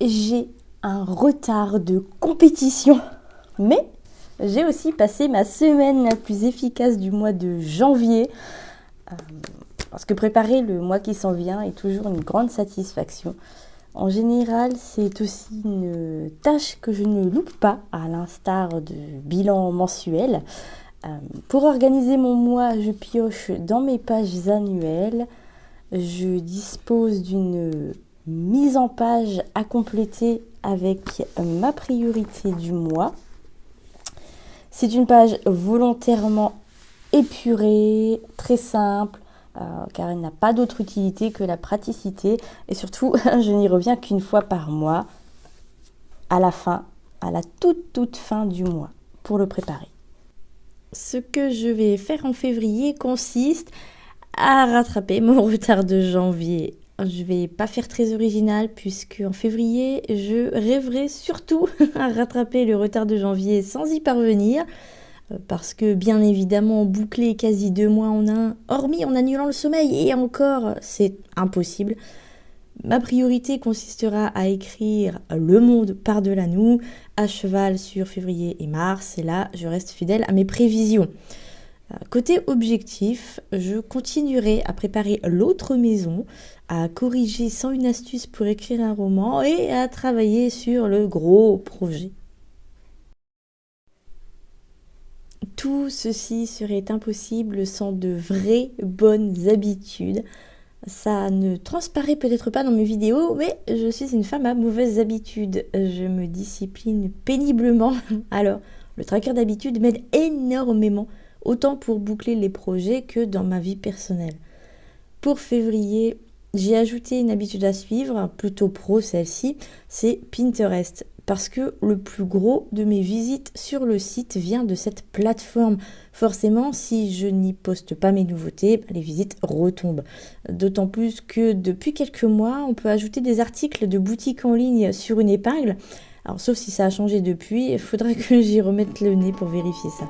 j'ai un retard de compétition, mais j'ai aussi passé ma semaine la plus efficace du mois de janvier, parce que préparer le mois qui s'en vient est toujours une grande satisfaction. En général, c'est aussi une tâche que je ne loupe pas, à l'instar de bilan mensuel. Pour organiser mon mois, je pioche dans mes pages annuelles. Je dispose d'une mise en page à compléter avec ma priorité du mois. C'est une page volontairement épurée, très simple, car elle n'a pas d'autre utilité que la praticité. Et surtout, je n'y reviens qu'une fois par mois, à la toute fin du mois, pour le préparer. Ce que je vais faire en février consiste à rattraper mon retard de janvier. Je vais pas faire très original puisque en février, je rêverai surtout à rattraper le retard de janvier sans y parvenir. Parce que bien évidemment, boucler quasi 2 mois en un, hormis en annulant le sommeil, et encore, c'est impossible. Ma priorité consistera à écrire Le Monde par-delà nous, à cheval sur février et mars, et là, je reste fidèle à mes prévisions. Côté objectif, je continuerai à préparer l'autre maison, à corriger 101 astuces pour écrire un roman et à travailler sur le gros projet. Tout ceci serait impossible sans de vraies bonnes habitudes. Ça ne transparaît peut-être pas dans mes vidéos, mais je suis une femme à mauvaises habitudes. Je me discipline péniblement. Alors, le tracker d'habitude m'aide énormément, autant pour boucler les projets que dans ma vie personnelle. Pour février, j'ai ajouté une habitude à suivre, plutôt pro celle-ci, c'est Pinterest. Parce que le plus gros de mes visites sur le site vient de cette plateforme. Forcément, si je n'y poste pas mes nouveautés, les visites retombent. D'autant plus que depuis quelques mois, on peut ajouter des articles de boutique en ligne sur une épingle. Alors, sauf si ça a changé depuis, il faudra que j'y remette le nez pour vérifier ça.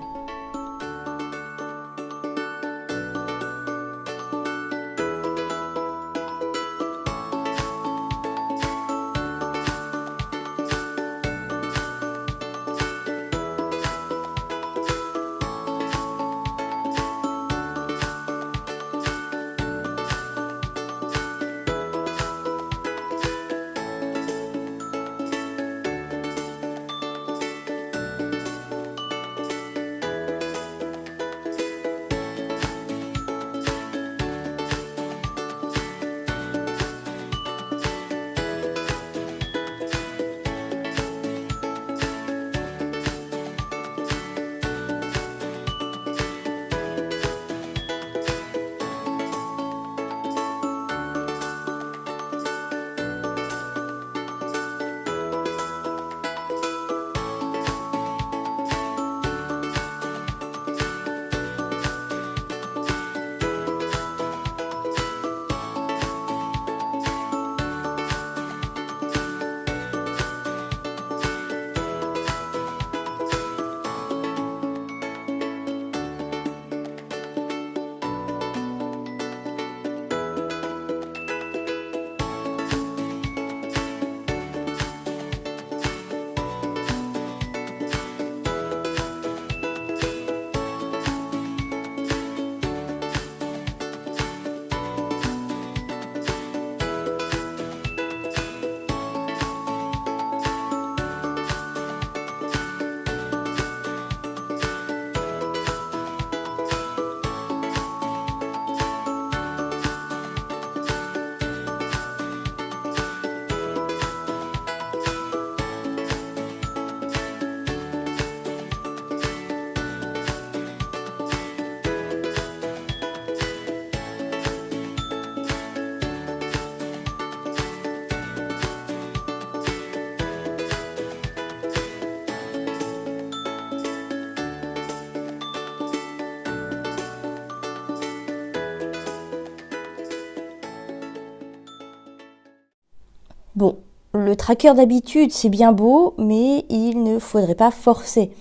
Bon, le tracker d'habitude, c'est bien beau, mais il ne faudrait pas forcer.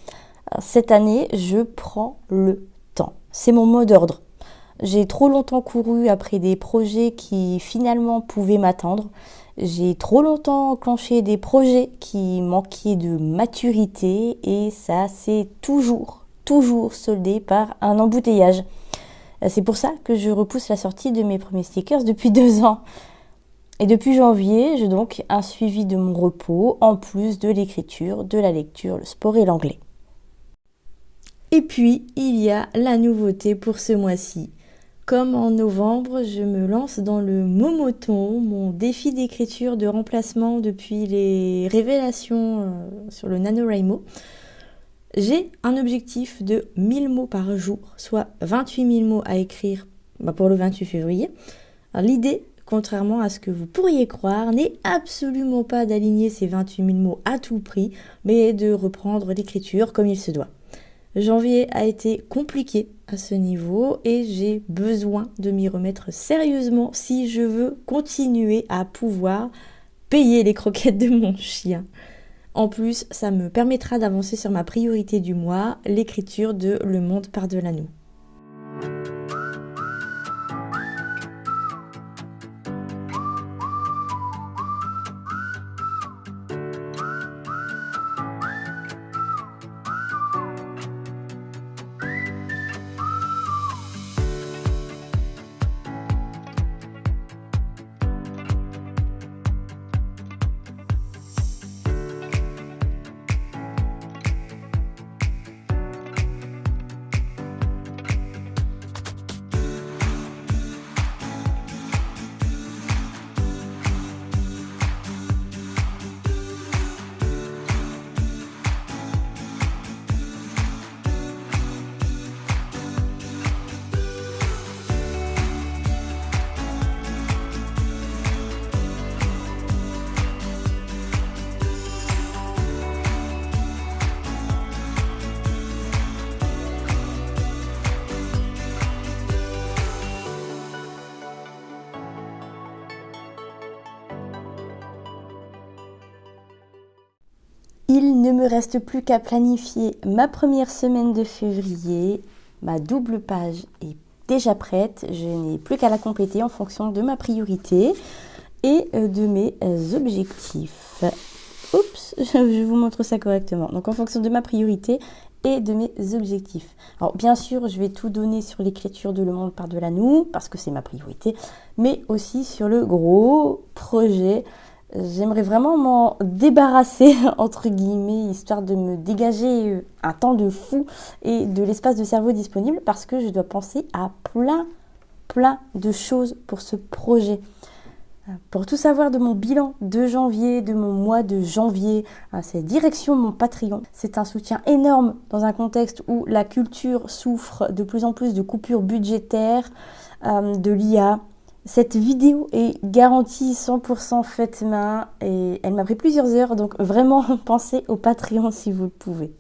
Cette année, je prends le temps. C'est mon mot d'ordre. J'ai trop longtemps couru après des projets qui finalement pouvaient m'attendre. J'ai trop longtemps enclenché des projets qui manquaient de maturité et ça s'est toujours soldé par un embouteillage. C'est pour ça que je repousse la sortie de mes premiers stickers depuis 2 ans. Et depuis janvier, j'ai donc un suivi de mon repos, en plus de l'écriture, de la lecture, le sport et l'anglais. Et puis, il y a la nouveauté pour ce mois-ci. Comme en novembre, je me lance dans le Momoton, mon défi d'écriture de remplacement depuis les révélations sur le NaNoWriMo. J'ai un objectif de 1000 mots par jour, soit 28 000 mots à écrire pour le 28 février. Alors, l'idée, contrairement à ce que vous pourriez croire, n'est absolument pas d'aligner ces 28 000 mots à tout prix, mais de reprendre l'écriture comme il se doit. Janvier a été compliqué à ce niveau et j'ai besoin de m'y remettre sérieusement si je veux continuer à pouvoir payer les croquettes de mon chien. En plus, ça me permettra d'avancer sur ma priorité du mois, l'écriture de Le monde par-delà nous. Il ne me reste plus qu'à planifier ma première semaine de février. Ma double page est déjà prête. Je n'ai plus qu'à la compléter en fonction de ma priorité et de mes objectifs. Oups, je vous montre ça correctement. Donc en fonction de ma priorité et de mes objectifs. Alors bien sûr, je vais tout donner sur l'écriture de Le monde par-delà nous, parce que c'est ma priorité, mais aussi sur le gros projet. J'aimerais vraiment m'en débarrasser, entre guillemets, histoire de me dégager un temps de fou et de l'espace de cerveau disponible, parce que je dois penser à plein de choses pour ce projet. Pour tout savoir de mon bilan de janvier, de mon mois de janvier, c'est direction mon Patreon. C'est un soutien énorme dans un contexte où la culture souffre de plus en plus de coupures budgétaires, de l'IA. Cette vidéo est garantie 100% faite main et elle m'a pris plusieurs heures, donc vraiment pensez au Patreon si vous le pouvez.